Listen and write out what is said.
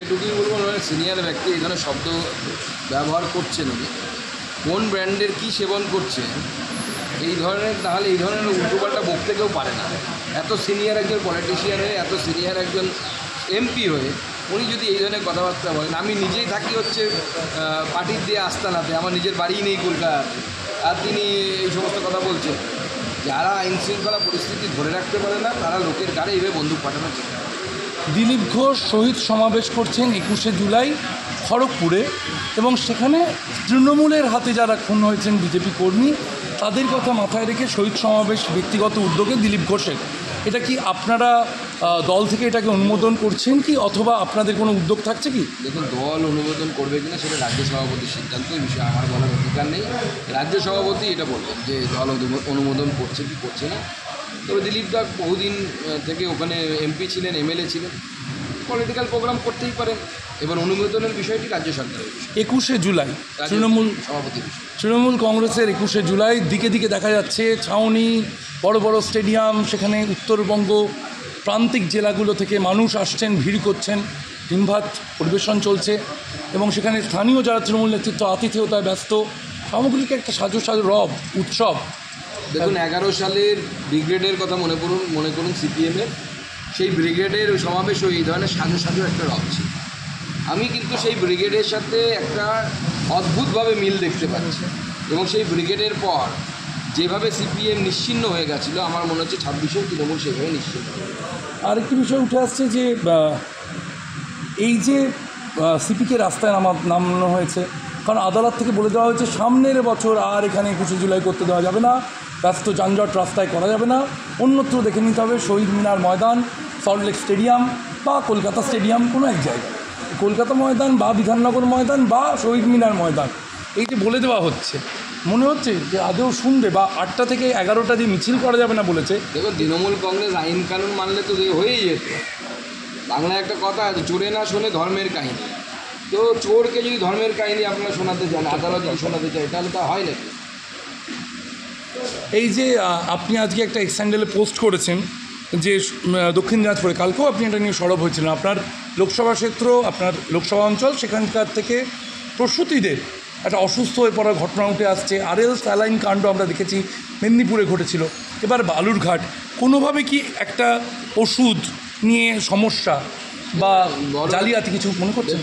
এটুকুই বলবো, সিনিয়র ব্যক্তি এই ধরনের শব্দ ব্যবহার করছেন, উনি কোন ব্র্যান্ডের কী সেবন করছে এই ধরনের, তাহলে এই ধরনের উল্টোপাল্টা বকতে কেউ পারে না। এত সিনিয়র একজন পলিটিশিয়ান হয়ে, এত সিনিয়র একজন এমপি হয়ে উনি যদি এই ধরনের কথাবার্তা বলেন, আমি নিজেই থাকি হচ্ছে পার্টির দিয়ে আস্তানাতে, আমার নিজের বাড়িই নেই কলকাতাতে, আর তিনি এই সমস্ত কথা বলছেন। যারা আইন শৃঙ্খলা পরিস্থিতি ধরে রাখতে পারে না তারা লোকের গাড়ি এভাবে বন্দুক পাঠানোর চেষ্টা করে। দিলীপ ঘোষ শহীদ সমাবেশ করছেন 21শে জুলাই খড়গপুরে, এবং সেখানে তৃণমূলের হাতে যারা খুন হয়েছেন বিজেপি কর্মী, তাদের কথা মাথায় রেখে শহীদ সমাবেশ ব্যক্তিগত উদ্যোগে দিলীপ ঘোষের। এটা কি আপনারা দল থেকে এটাকে অনুমোদন করছেন কি, অথবা আপনাদের কোনো উদ্যোগ থাকছে কি? দেখুন, দল অনুমোদন করবে কিনা সেটা রাজ্য সভাপতির সিদ্ধান্ত, এই বিষয়ে আমার বলার অধিকার নেই। রাজ্য সভাপতি এটা বলবেন যে দল অনুমোদন করছে কি করছে না। তবে দিলীপ দা বহুদিন থেকে ওখানে এমপি ছিলেন, এমএলএ ছিলেন, পলিটিক্যাল প্রোগ্রাম করতেই পারেন। এবার অনুমোদনের বিষয়টি রাজ্য সরকারের বিষয়। 21শে জুলাই সভাপতির বিষয়। তৃণমূল কংগ্রেসের 21শে জুলাই দিকে দিকে দেখা যাচ্ছে ছাউনি, বড় বড় স্টেডিয়াম, সেখানে উত্তরবঙ্গ প্রান্তিক জেলাগুলো থেকে মানুষ আসছেন, ভিড় করছেন, ডিমভাত পরিবেশন চলছে, এবং সেখানে স্থানীয় যারা তৃণমূল নেতৃত্ব আতিথেয়তায় ব্যস্ত, সামগ্রিক একটা সাজো রব উৎসব। দেখুন, 11 সালের ব্রিগেডের কথা মনে করুন সিপিএমের, সেই ব্রিগেডের সমাবেশও এই ধরনের সাজো একটা রব ছিল। আমি কিন্তু সেই ব্রিগেডের সাথে একটা অদ্ভুতভাবে মিল দেখতে পাচ্ছি, এবং সেই ব্রিগেডের পর যেভাবে সিপিএম নিশ্চিহ্ন হয়ে গেছিলো, আমার মনে হচ্ছে 26-এও তৃণমূল সেভাবে নিশ্চিহ্ন। আরেকটি বিষয় উঠে আসছে যে এই যে সিপিকে রাস্তায় নামানো হয়েছে, কারণ আদালত থেকে বলে দেওয়া হয়েছে সামনের বছর আর এখানে 21শে জুলাই করতে দেওয়া যাবে না, ব্যস্ত যানজট রাস্তায় করা যাবে না, অন্যত্র দেখে নিতে হবে শহীদ মিনার ময়দান, সল্টলেক স্টেডিয়াম বা কলকাতা স্টেডিয়াম, কোনো এক জায়গায়, কলকাতা ময়দান বা বিধাননগর ময়দান বা শহীদ মিনার ময়দান। এই যে বলে দেওয়া হচ্ছে, মনে হচ্ছে যে আদৌ শুনবে, বা 8টা থেকে 11টা যে মিছিল করা যাবে না বলেছে। দেখুন, তৃণমূল কংগ্রেস আইন কানুন মানলে তো হয়েই যেত। বাংলায় একটা কথা আছে, চোরে না শোনে ধর্মের কাহিনী। তো চোরকে যদি ধর্মের কাহিনী আপনারা শোনাতে চান, আদালত যদি শোনাতে চায়, তাহলে তা হয় নাকি? এই যে আপনি আজকে একটা এক্স হ্যান্ডেলে পোস্ট করেছেন যে দক্ষিণ দিনাজপুরে, কালকেও আপনি এটা নিয়ে সরব হয়েছিলেন, আপনার লোকসভা ক্ষেত্র, আপনার লোকসভা অঞ্চল, সেখানকার থেকে প্রসূতিদের একটা অসুস্থ হয়ে পড়ার ঘটনা উঠে আসছে। আরএল স্যালাইন কাণ্ড আমরা দেখেছি মেদিনীপুরে ঘটেছিল, এবার বালুরঘাট। কোনোভাবে কি একটা ওষুধ নিয়ে সমস্যা বা জালিয়াতি কিছু মনে করছেন?